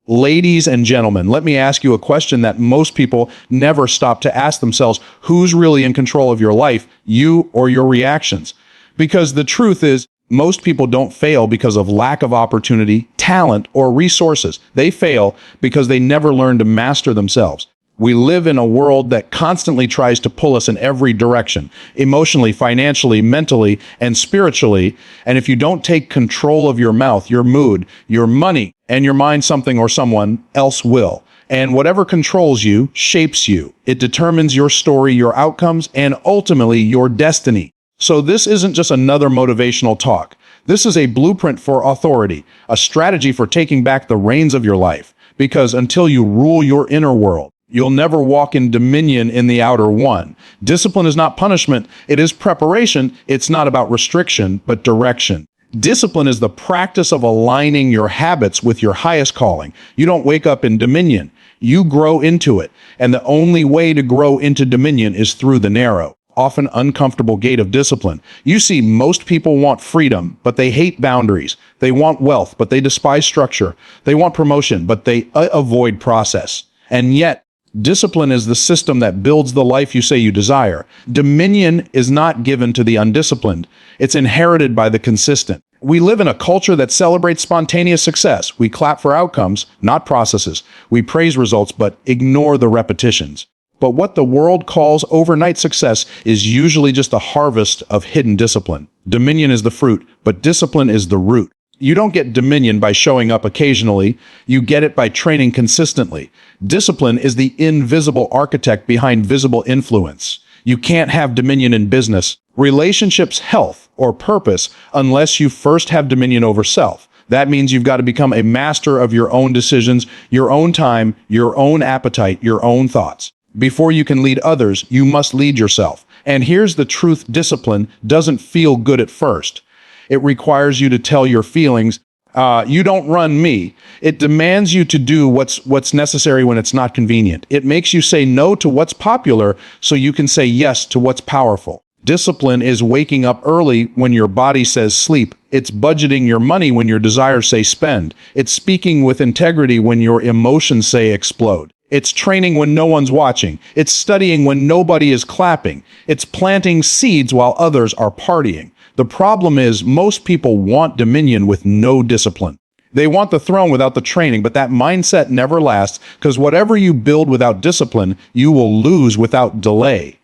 Ladies and gentlemen, let me ask you a question that most people never stop to ask themselves. Who's really in control of your life, you or your reactions? Because the truth is, most people don't fail because of lack of opportunity, talent, or resources. They fail because they never learn to master themselves. We live in a world that constantly tries to pull us in every direction, emotionally, financially, mentally, and spiritually. And if you don't take control of your mouth, your mood, your money, and your mind, something or someone else will. And whatever controls you shapes you. It determines your story, your outcomes, and ultimately your destiny. So this isn't just another motivational talk. This is a blueprint for authority, a strategy for taking back the reins of your life. Because until you rule your inner world, you'll never walk in dominion in the outer one. Discipline is not punishment. It is preparation. It's not about restriction, but direction. Discipline is the practice of aligning your habits with your highest calling. You don't wake up in dominion. You grow into it. And the only way to grow into dominion is through the narrow, often uncomfortable gate of discipline. You see, most people want freedom, but they hate boundaries. They want wealth, but they despise structure. They want promotion, but they avoid process. And yet, discipline is the system that builds the life you say you desire. Dominion is not given to the undisciplined. It's inherited by the consistent. We live in a culture that celebrates spontaneous success. We clap for outcomes, not processes. We praise results, but ignore the repetitions. But what the world calls overnight success is usually just a harvest of hidden discipline. Dominion is the fruit, but discipline is the root. You don't get dominion by showing up occasionally. You get it by training consistently. Discipline is the invisible architect behind visible influence. You can't have dominion in business, relationships, health, or purpose unless you first have dominion over self. That means you've got to become a master of your own decisions, your own time, your own appetite, your own thoughts. Before you can lead others, you must lead yourself. And here's the truth: discipline doesn't feel good at first. It requires you to tell your feelings, you don't run me. It demands you to do what's necessary when it's not convenient. It makes you say no to what's popular so you can say yes to what's powerful. Discipline is waking up early when your body says sleep. It's budgeting your money when your desires say spend. It's speaking with integrity when your emotions say explode. It's training when no one's watching. It's studying when nobody is clapping. It's planting seeds while others are partying. The problem is most people want dominion with no discipline. They want the throne without the training, but that mindset never lasts, because whatever you build without discipline, you will lose without delay.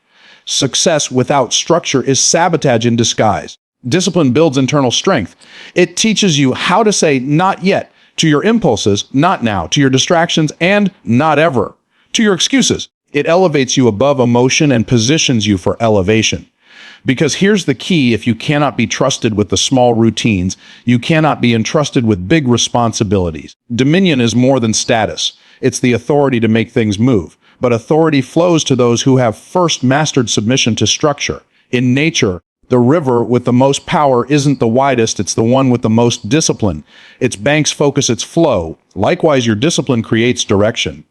Success without structure is sabotage in disguise. Discipline builds internal strength. It teaches you how to say not yet to your impulses, not now, to your distractions, and not ever, to your excuses. It elevates you above emotion and positions you for elevation. Because here's the key: if you cannot be trusted with the small routines, you cannot be entrusted with big responsibilities. Dominion is more than status. It's the authority to make things move. But authority flows to those who have first mastered submission to structure. In nature, the river with the most power isn't the widest, it's the one with the most discipline. Its banks focus its flow. Likewise, your discipline creates direction,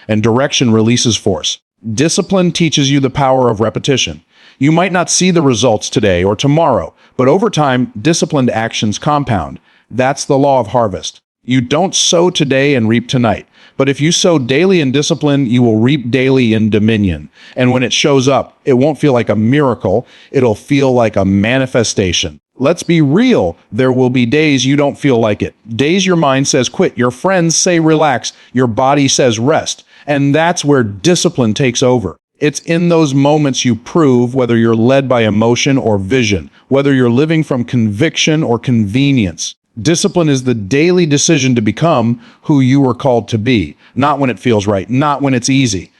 and direction releases force. Discipline teaches you the power of repetition. You might not see the results today or tomorrow, but over time, disciplined actions compound. That's the law of harvest. You don't sow today and reap tonight. But if you sow daily in discipline, you will reap daily in dominion. And when it shows up, it won't feel like a miracle. It'll feel like a manifestation. Let's be real. There will be days you don't feel like it. Days your mind says quit. Your friends say relax. Your body says rest. And that's where discipline takes over. It's in those moments you prove whether you're led by emotion or vision, whether you're living from conviction or convenience. Discipline is the daily decision to become who you were called to be, not when it feels right, not when it's easy,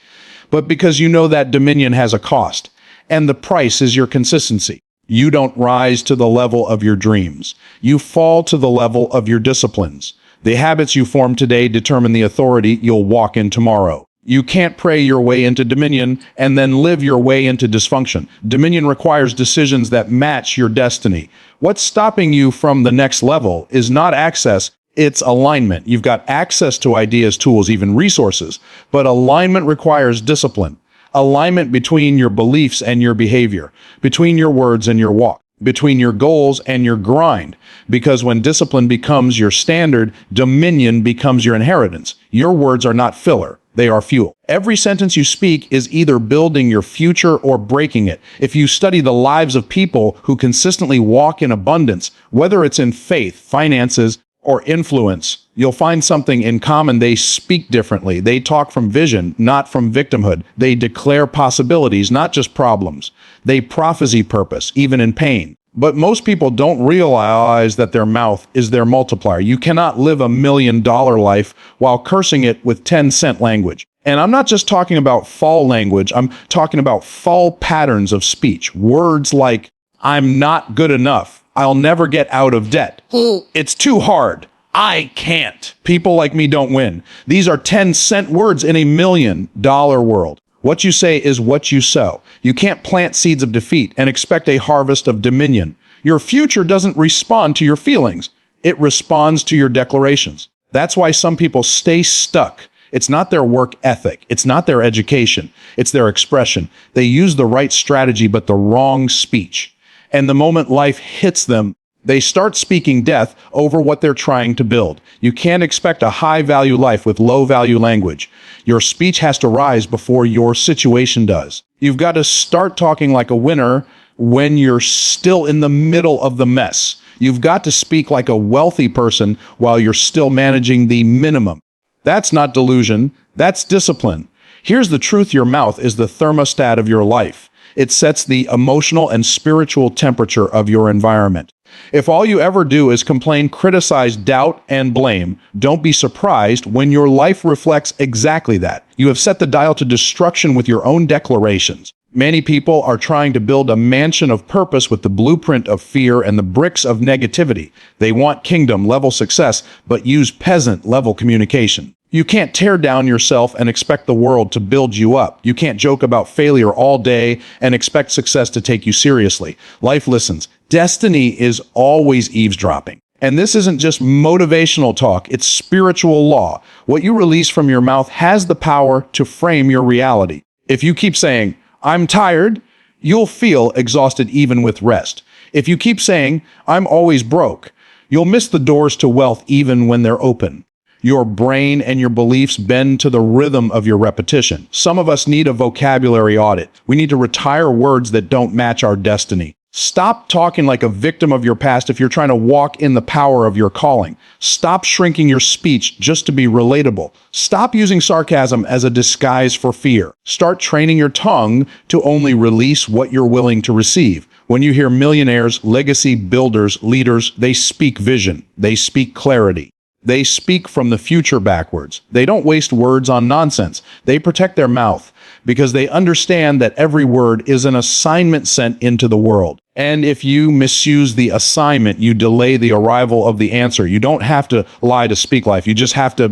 but because you know that dominion has a cost, and the price is your consistency. You don't rise to the level of your dreams. You fall to the level of your disciplines. The habits you form today determine the authority you'll walk in tomorrow. You can't pray your way into dominion and then live your way into dysfunction. Dominion requires decisions that match your destiny. What's stopping you from the next level is not access, it's alignment. You've got access to ideas, tools, even resources, but alignment requires discipline. Alignment between your beliefs and your behavior, between your words and your walk. between your goals and your grind. Because when discipline becomes your standard, dominion becomes your inheritance. Your words are not filler. They are fuel. Every sentence you speak is either building your future or breaking it. If you study the lives of people who consistently walk in abundance, whether it's in faith, finances, or influence, you'll find something in common. They speak differently. They talk from vision, not from victimhood. They declare possibilities, not just problems. They prophesy purpose, even in pain. But most people don't realize that their mouth is their multiplier. You cannot live $1 million life while cursing it with 10-cent language. And I'm not just talking about foul language. I'm talking about foul patterns of speech. Words like, I'm not good enough. I'll never get out of debt. It's too hard. I can't. People like me don't win. These are 10-cent words in $1 million world. What you say is what you sow. You can't plant seeds of defeat and expect a harvest of dominion. Your future doesn't respond to your feelings. It responds to your declarations. That's why some people stay stuck. It's not their work ethic. It's not their education. It's their expression. They use the right strategy, but the wrong speech. And the moment life hits them, they start speaking death over what they're trying to build. You can't expect a high-value life with low-value language. Your speech has to rise before your situation does. You've got to start talking like a winner when you're still in the middle of the mess. You've got to speak like a wealthy person while you're still managing the minimum. That's not delusion. That's discipline. Here's the truth. Your mouth is the thermostat of your life. It sets the emotional and spiritual temperature of your environment. If all you ever do is complain, criticize, doubt, and blame, don't be surprised when your life reflects exactly that. You have set the dial to destruction with your own declarations. Many people are trying to build a mansion of purpose with the blueprint of fear and the bricks of negativity. They want kingdom-level success, but use peasant-level communication. You can't tear down yourself and expect the world to build you up. You can't joke about failure all day and expect success to take you seriously. Life listens. Destiny is always eavesdropping. And this isn't just motivational talk, it's spiritual law. What you release from your mouth has the power to frame your reality. If you keep saying, I'm tired, you'll feel exhausted even with rest. If you keep saying, I'm always broke, you'll miss the doors to wealth even when they're open. Your brain and your beliefs bend to the rhythm of your repetition. Some of us need a vocabulary audit. We need to retire words that don't match our destiny. Stop talking like a victim of your past if you're trying to walk in the power of your calling. Stop shrinking your speech just to be relatable. Stop using sarcasm as a disguise for fear. Start training your tongue to only release what you're willing to receive. When you hear millionaires, legacy builders, leaders, they speak vision. They speak clarity. They speak from the future backwards. They don't waste words on nonsense. They protect their mouth because they understand that every word is an assignment sent into the world. And if you misuse the assignment, you delay the arrival of the answer. You don't have to lie to speak life. You just have to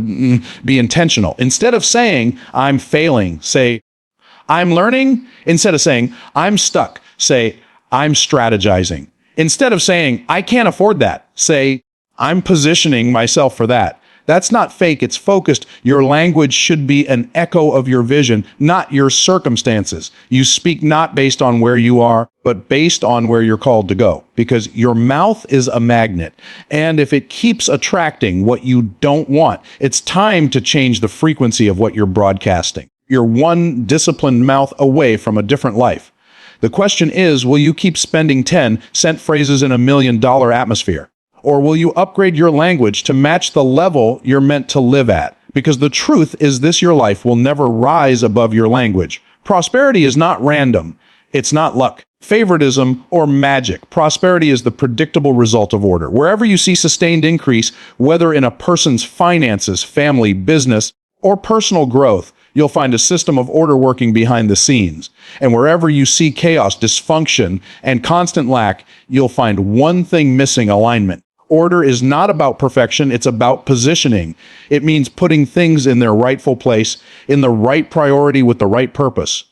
be intentional. Instead of saying, I'm failing, say, I'm learning. Instead of saying, I'm stuck, say, I'm strategizing. Instead of saying, I can't afford that, say, I'm positioning myself for that. That's not fake, it's focused. Your language should be an echo of your vision, not your circumstances. You speak not based on where you are, but based on where you're called to go. Because your mouth is a magnet. And if it keeps attracting what you don't want, it's time to change the frequency of what you're broadcasting. You're one disciplined mouth away from a different life. The question is, will you keep spending 10-cent phrases in $1 million atmosphere? Or will you upgrade your language to match the level you're meant to live at? Because the truth is this, your life will never rise above your language. Prosperity is not random. It's not luck, favoritism, or magic. Prosperity is the predictable result of order. Wherever you see sustained increase, whether in a person's finances, family, business, or personal growth, you'll find a system of order working behind the scenes. And wherever you see chaos, dysfunction, and constant lack, you'll find one thing missing: alignment. Order is not about perfection, it's about positioning. It means putting things in their rightful place, in the right priority with the right purpose.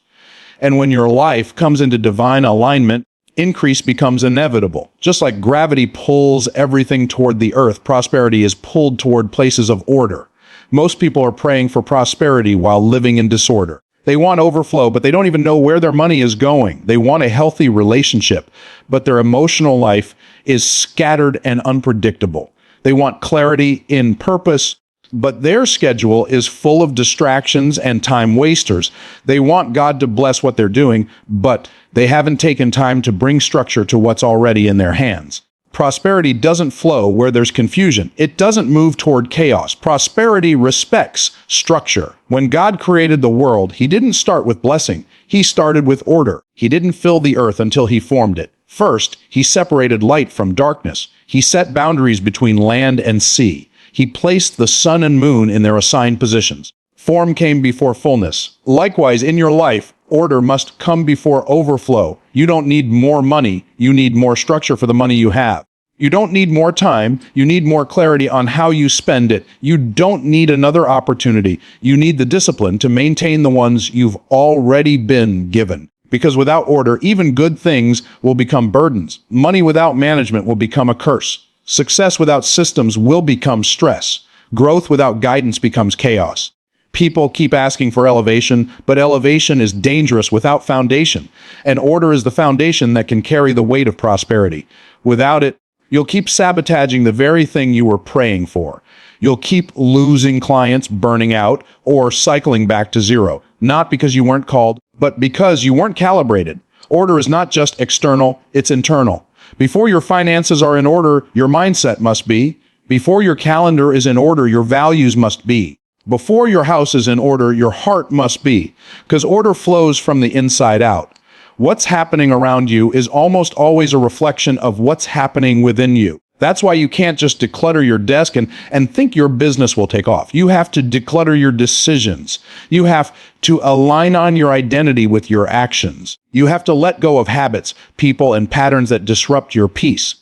And when your life comes into divine alignment, increase becomes inevitable. Just like gravity pulls everything toward the earth, prosperity is pulled toward places of order. Most people are praying for prosperity while living in disorder. They want overflow, but they don't even know where their money is going. They want a healthy relationship, but their emotional life is scattered and unpredictable. They want clarity in purpose, but their schedule is full of distractions and time wasters. They want God to bless what they're doing, but they haven't taken time to bring structure to what's already in their hands. Prosperity doesn't flow where there's confusion. It doesn't move toward chaos. Prosperity respects structure. When God created the world, he didn't start with blessing. He started with order. He didn't fill the earth until he formed it. First, he separated light from darkness. He set boundaries between land and sea. He placed the sun and moon in their assigned positions. Form came before fullness. Likewise, in your life, order must come before overflow. You don't need more money. You need more structure for the money you have. You don't need more time. You need more clarity on how you spend it. You don't need another opportunity. You need the discipline to maintain the ones you've already been given. Because without order, even good things will become burdens. Money without management will become a curse. Success without systems will become stress. Growth without guidance becomes chaos. People keep asking for elevation, but elevation is dangerous without foundation. And order is the foundation that can carry the weight of prosperity. Without it, you'll keep sabotaging the very thing you were praying for. You'll keep losing clients, burning out, or cycling back to zero. Not because you weren't called, but because you weren't calibrated. Order is not just external, it's internal. Before your finances are in order, your mindset must be. Before your calendar is in order, your values must be. Before your house is in order, your heart must be. Because order flows from the inside out. What's happening around you is almost always a reflection of what's happening within you. That's why you can't just declutter your desk and think your business will take off. You have to declutter your decisions. You have to align on your identity with your actions. You have to let go of habits, people, and patterns that disrupt your peace.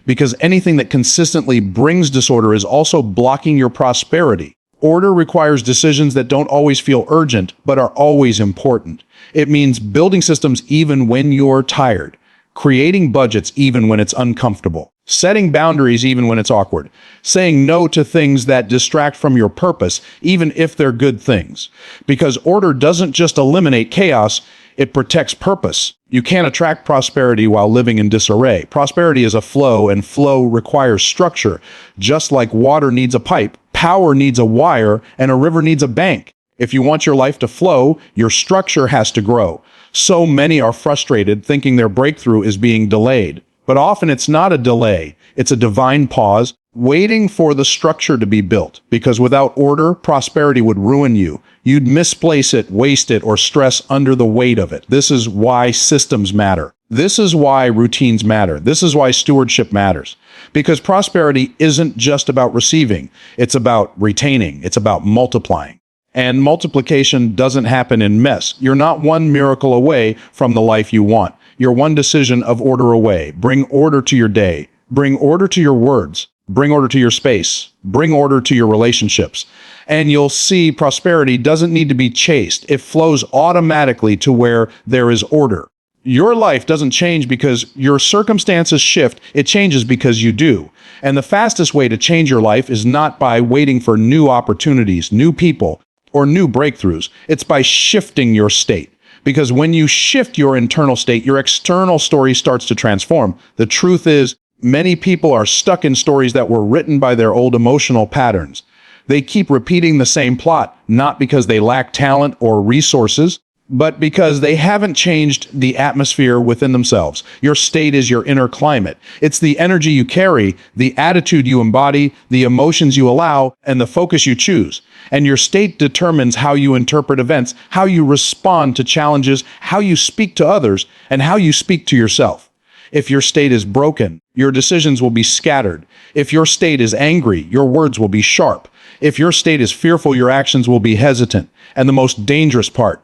Because anything that consistently brings disorder is also blocking your prosperity. Order requires decisions that don't always feel urgent, but are always important. It means building systems even when you're tired, creating budgets even when it's uncomfortable, setting boundaries even when it's awkward, saying no to things that distract from your purpose, even if they're good things. Because order doesn't just eliminate chaos, it protects purpose. You can't attract prosperity while living in disarray. Prosperity is a flow, and flow requires structure. Just like water needs a pipe, power needs a wire, and a river needs a bank. If you want your life to flow, your structure has to grow. So many are frustrated thinking their breakthrough is being delayed. But often it's not a delay. It's a divine pause, waiting for the structure to be built. Because without order, prosperity would ruin you. You'd misplace it, waste it, or stress under the weight of it. This is why systems matter. This is why routines matter. This is why stewardship matters. Because prosperity isn't just about receiving. It's about retaining. It's about multiplying. And multiplication doesn't happen in mess. You're not one miracle away from the life you want. You're one decision of order away. Bring order to your day. Bring order to your words. Bring order to your space. Bring order to your relationships. And you'll see prosperity doesn't need to be chased. It flows automatically to where there is order. Your life doesn't change because your circumstances shift. It changes because you do. And the fastest way to change your life is not by waiting for new opportunities, new people, or new breakthroughs. It's by shifting your state. Because when you shift your internal state, your external story starts to transform. The truth is, many people are stuck in stories that were written by their old emotional patterns. They keep repeating the same plot, not because they lack talent or resources, but because they haven't changed the atmosphere within themselves. Your state is your inner climate. It's the energy you carry, the attitude you embody, the emotions you allow, and the focus you choose. And your state determines how you interpret events, how you respond to challenges, how you speak to others, and how you speak to yourself. If your state is broken, your decisions will be scattered. If your state is angry, your words will be sharp. If your state is fearful, your actions will be hesitant. And the most dangerous part,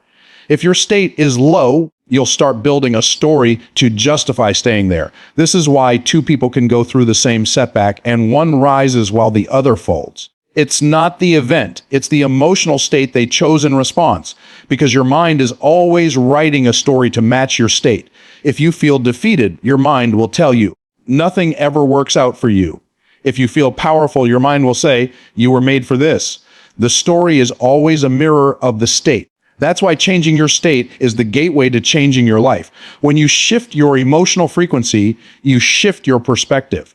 if your state is low, you'll start building a story to justify staying there. This is why two people can go through the same setback and one rises while the other folds. It's not the event, it's the emotional state they chose in response, because your mind is always writing a story to match your state. If you feel defeated, your mind will tell you, nothing ever works out for you. If you feel powerful, your mind will say, you were made for this. The story is always a mirror of the state. That's why changing your state is the gateway to changing your life. When you shift your emotional frequency, you shift your perspective.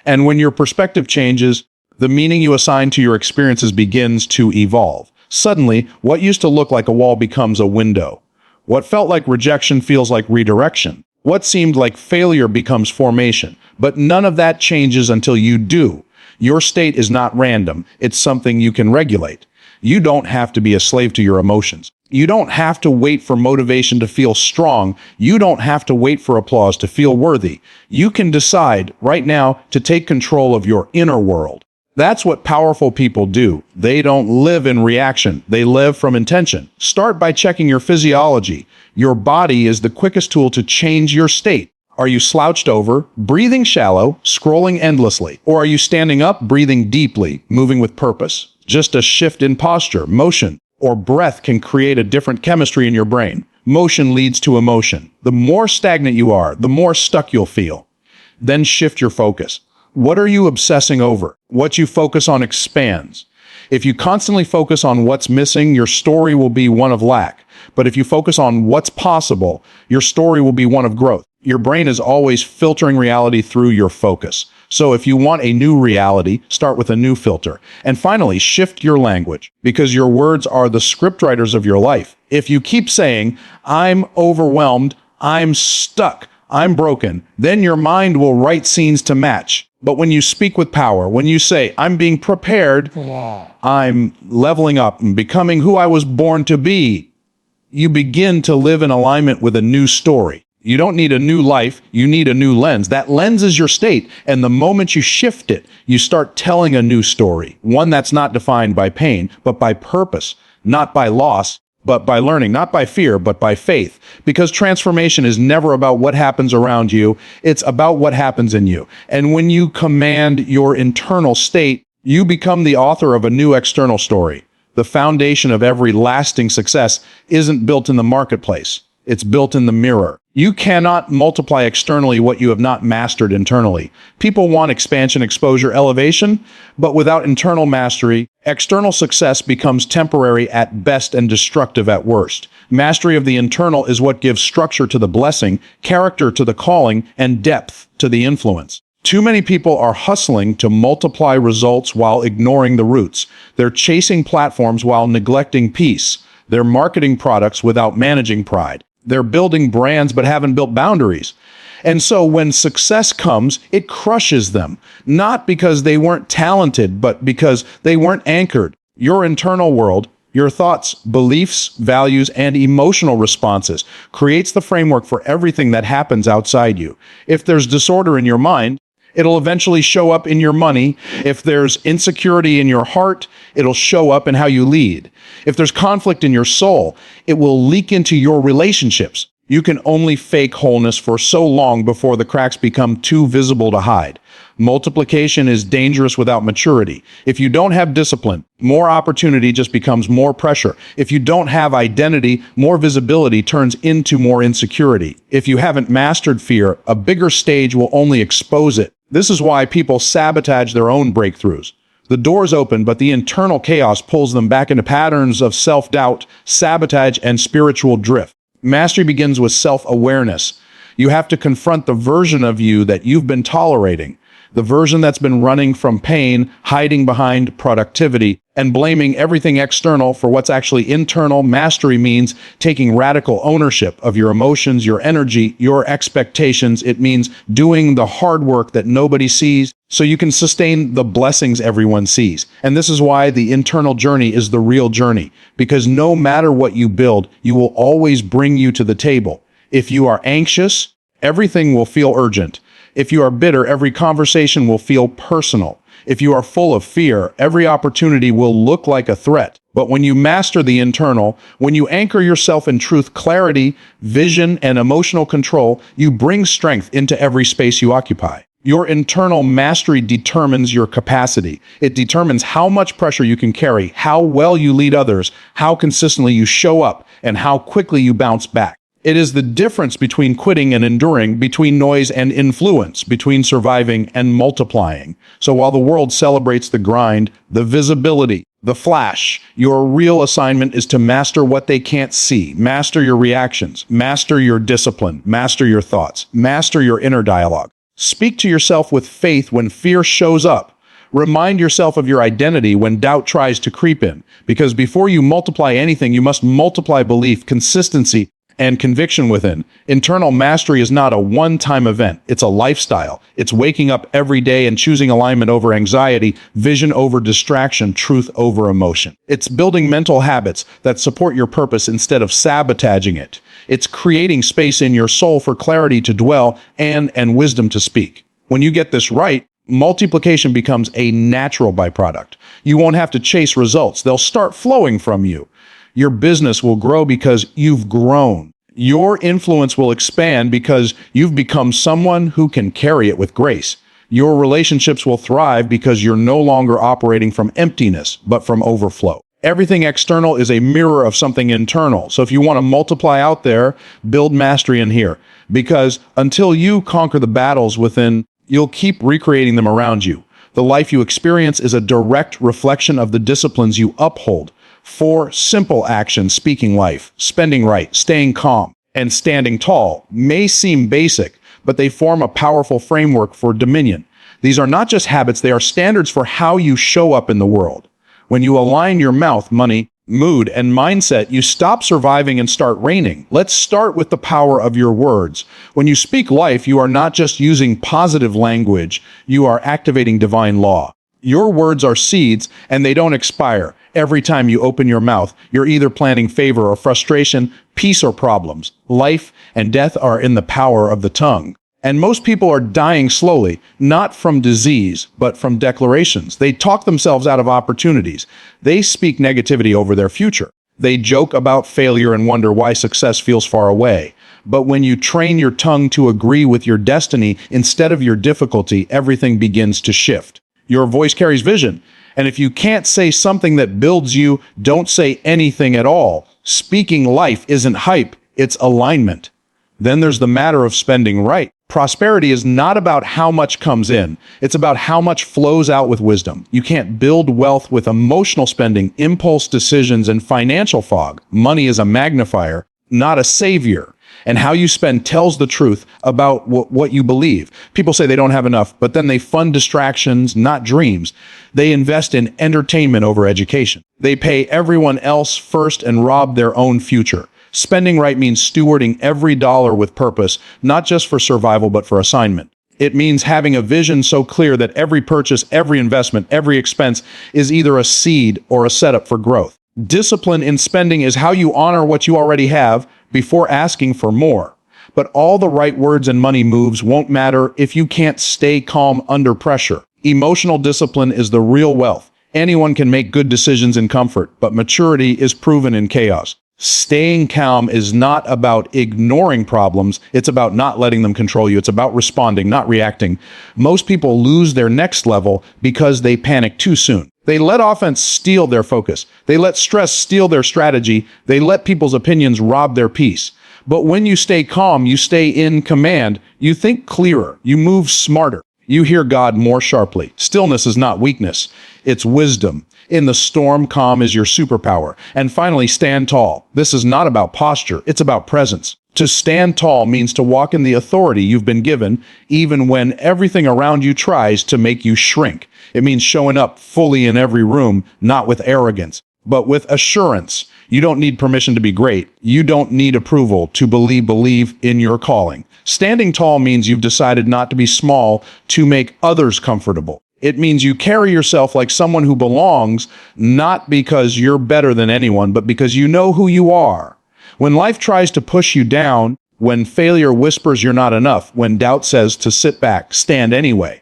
And when your perspective changes, the meaning you assign to your experiences begins to evolve. Suddenly, what used to look like a wall becomes a window. What felt like rejection feels like redirection. What seemed like failure becomes formation. But none of that changes until you do. Your state is not random. It's something you can regulate. You don't have to be a slave to your emotions. You don't have to wait for motivation to feel strong. You don't have to wait for applause to feel worthy. You can decide right now to take control of your inner world. That's what powerful people do. They don't live in reaction. They live from intention. Start by checking your physiology. Your body is the quickest tool to change your state. Are you slouched over, breathing shallow, scrolling endlessly? Or are you standing up, breathing deeply, moving with purpose? Just a shift in posture, motion, or breath can create a different chemistry in your brain. Motion leads to emotion. The more stagnant you are, the more stuck you'll feel. Then shift your focus. What are you obsessing over? What you focus on expands. If you constantly focus on what's missing, your story will be one of lack. But if you focus on what's possible, your story will be one of growth. Your brain is always filtering reality through your focus. So if you want a new reality, start with a new filter. And finally, shift your language, because your words are the scriptwriters of your life. If you keep saying, "I'm overwhelmed, I'm stuck, I'm broken," then your mind will write scenes to match. But when you speak with power, when you say, "I'm being prepared, I'm leveling up and becoming who I was born to be," you begin to live in alignment with a new story. You don't need a new life, you need a new lens. That lens is your state, and the moment you shift it, you start telling a new story. One that's not defined by pain, but by purpose, not by loss, but by learning, not by fear, but by faith. Because transformation is never about what happens around you, it's about what happens in you. And when you command your internal state, you become the author of a new external story. The foundation of every lasting success isn't built in the marketplace. It's built in the mirror. You cannot multiply externally what you have not mastered internally. People want expansion, exposure, elevation, but without internal mastery, external success becomes temporary at best and destructive at worst. Mastery of the internal is what gives structure to the blessing, character to the calling, and depth to the influence. Too many people are hustling to multiply results while ignoring the roots. They're chasing platforms while neglecting peace. They're marketing products without managing pride. They're building brands but haven't built boundaries. And so when success comes, it crushes them, not because they weren't talented, but because they weren't anchored. Your internal world, your thoughts, beliefs, values, and emotional responses creates the framework for everything that happens outside you. If there's disorder in your mind, it'll eventually show up in your money. If there's insecurity in your heart, it'll show up in how you lead. If there's conflict in your soul, it will leak into your relationships. You can only fake wholeness for so long before the cracks become too visible to hide. Multiplication is dangerous without maturity. If you don't have discipline, more opportunity just becomes more pressure. If you don't have identity, more visibility turns into more insecurity. If you haven't mastered fear, a bigger stage will only expose it. This is why people sabotage their own breakthroughs. The door's open, but the internal chaos pulls them back into patterns of self-doubt, sabotage, and spiritual drift. Mastery begins with self-awareness. You have to confront the version of you that you've been tolerating, the version that's been running from pain, hiding behind productivity, and blaming everything external for what's actually internal. Mastery means taking radical ownership of your emotions, your energy, your expectations. It means doing the hard work that nobody sees so you can sustain the blessings everyone sees. And this is why the internal journey is the real journey, because no matter what you build, you will always bring you to the table. If you are anxious, everything will feel urgent. If you are bitter, every conversation will feel personal. If you are full of fear, every opportunity will look like a threat. But when you master the internal, when you anchor yourself in truth, clarity, vision, and emotional control, you bring strength into every space you occupy. Your internal mastery determines your capacity. It determines how much pressure you can carry, how well you lead others, how consistently you show up, and how quickly you bounce back. It is the difference between quitting and enduring, between noise and influence, between surviving and multiplying. So while the world celebrates the grind, the visibility, The flash. Your real assignment is to master what they can't see. Master your reactions. Master your discipline. Master your thoughts. Master your inner dialogue. Speak to yourself with faith when fear shows up. Remind yourself of your identity when doubt tries to creep in. Because before you multiply anything, you must multiply belief, consistency, and conviction within. Internal mastery is not a one-time event. It's a lifestyle. It's waking up every day and choosing alignment over anxiety, vision over distraction, truth over emotion. It's building mental habits that support your purpose instead of sabotaging it. It's creating space in your soul for clarity to dwell and wisdom to speak. When you get this right, multiplication becomes a natural byproduct. You won't have to chase results. They'll start flowing from you. Your business will grow because you've grown. Your influence will expand because you've become someone who can carry it with grace. Your relationships will thrive because you're no longer operating from emptiness, but from overflow. Everything external is a mirror of something internal. So if you want to multiply out there, build mastery in here. Because until you conquer the battles within, you'll keep recreating them around you. The life you experience is a direct reflection of the disciplines you uphold. 4 simple actions speaking life: spending right, staying calm, and standing tall may seem basic, but they form a powerful framework for dominion. These are not just habits, they are standards for how you show up in the world. When you align your mouth, money, mood, and mindset, you stop surviving and start reigning. Let's start with the power of your words. When you speak life, you are not just using positive language, you are activating divine law. Your words are seeds, and they don't expire. Every time you open your mouth, you're either planting favor or frustration, peace or problems. Life and death are in the power of the tongue. And most people are dying slowly, not from disease, but from declarations. They talk themselves out of opportunities. They speak negativity over their future. They joke about failure and wonder why success feels far away. But when you train your tongue to agree with your destiny instead of your difficulty, everything begins to shift. Your voice carries vision. And if you can't say something that builds you, don't say anything at all. Speaking life isn't hype, it's alignment. Then there's the matter of spending right. Prosperity is not about how much comes in. It's about how much flows out with wisdom. You can't build wealth with emotional spending, impulse decisions, and financial fog. Money is a magnifier, not a savior. And how you spend tells the truth about what you believe. People say they don't have enough, but then they fund distractions, not dreams. They invest in entertainment over education. They pay everyone else first and rob their own future. Spending right means stewarding every dollar with purpose, not just for survival, but for assignment. It means having a vision so clear that every purchase, every investment, every expense is either a seed or a setup for growth. Discipline in spending is how you honor what you already have before asking for more. But all the right words and money moves won't matter if you can't stay calm under pressure. Emotional discipline is the real wealth. Anyone can make good decisions in comfort, but maturity is proven in chaos. Staying calm is not about ignoring problems. It's about not letting them control you. It's about responding, not reacting. Most people lose their next level because they panic too soon. They let offense steal their focus. They let stress steal their strategy. They let people's opinions rob their peace. But when you stay calm, you stay in command. You think clearer. You move smarter. You hear God more sharply. Stillness is not weakness. It's wisdom. In the storm, calm is your superpower. And finally, stand tall. This is not about posture. It's about presence. To stand tall means to walk in the authority you've been given, even when everything around you tries to make you shrink. It means showing up fully in every room, not with arrogance, but with assurance. You don't need permission to be great. You don't need approval to believe in your calling. Standing tall means you've decided not to be small to make others comfortable. It means you carry yourself like someone who belongs, not because you're better than anyone, but because you know who you are. When life tries to push you down, when failure whispers you're not enough, when doubt says to sit back, stand anyway.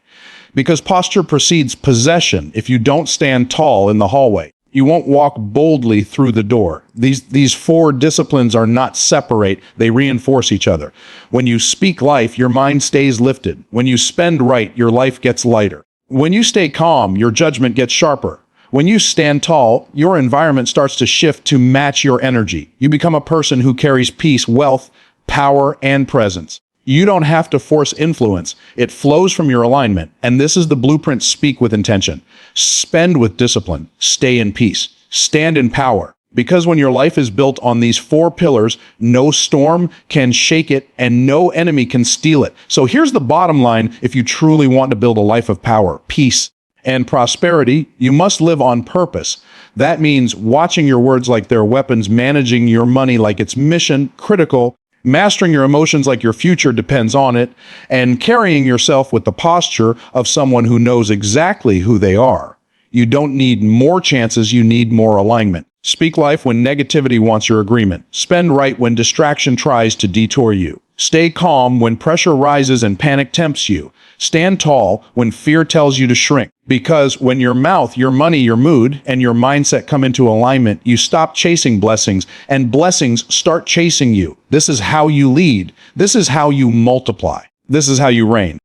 Because posture precedes possession. If you don't stand tall in the hallway, you won't walk boldly through the door. These 4 disciplines are not separate. They reinforce each other. When you speak life, your mind stays lifted. When you spend right, your life gets lighter. When you stay calm, your judgment gets sharper. When you stand tall, your environment starts to shift to match your energy. You become a person who carries peace, wealth, power, and presence. You don't have to force influence. It flows from your alignment. And this is the blueprint: speak with intention, spend with discipline, stay in peace, stand in power. Because when your life is built on these four pillars, no storm can shake it and no enemy can steal it. So here's the bottom line: if you truly want to build a life of power, peace, and prosperity, you must live on purpose. That means watching your words like they're weapons, managing your money like it's mission critical, mastering your emotions like your future depends on it, and carrying yourself with the posture of someone who knows exactly who they are. You don't need more chances, you need more alignment. Speak life when negativity wants your agreement. Spend right when distraction tries to detour you. Stay calm when pressure rises and panic tempts you. Stand tall when fear tells you to shrink. Because when your mouth, your money, your mood, and your mindset come into alignment, you stop chasing blessings, and blessings start chasing you. This is how you lead. This is how you multiply. This is how you reign.